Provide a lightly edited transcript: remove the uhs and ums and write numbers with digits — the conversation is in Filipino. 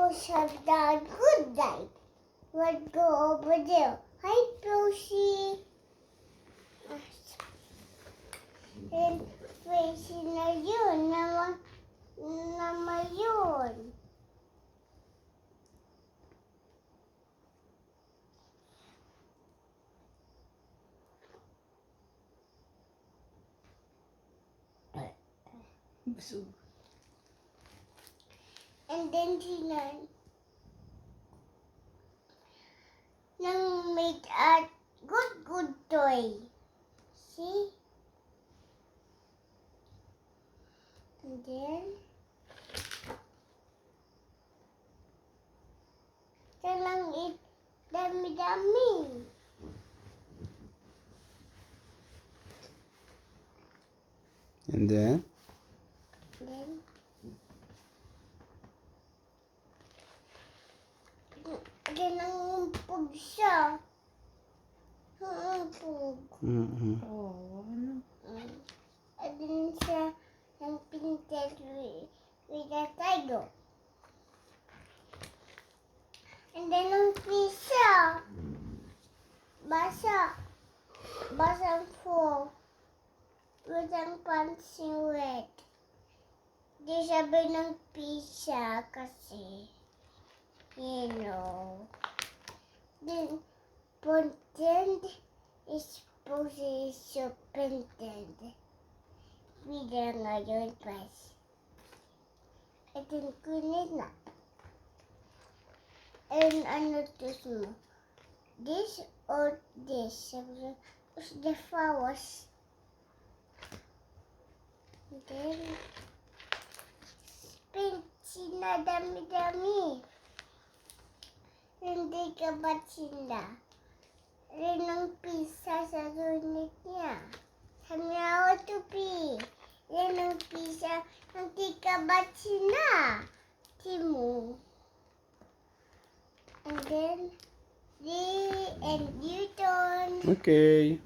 Rose have the good night. Let's go over there. Hi, Rosie. And facing na yun. Nama yun. Busog. And then she nang made a good toy. See? And then lang it dami-dami. And then? Then nangumpog siya. Nangumpog. Mm-mm. Oh, ano? And then siya nang painted with a tiger. And then nung pisa, basang full. With ang pansing red. Di sabi ng pisa kasi, you know. Then, painted is supposed painted. Bida ngayon pas. And then kunin na. And ano to mo? This or this? Sabi is the flowers. And then, paint na dami-dami. Hindi ka ba't sila? Rin ang pisa sa lunit niya. Sabi ako tupi. Yan ang pisa. Hindi ka ba't sila? Timu. And then, and you done. Okay.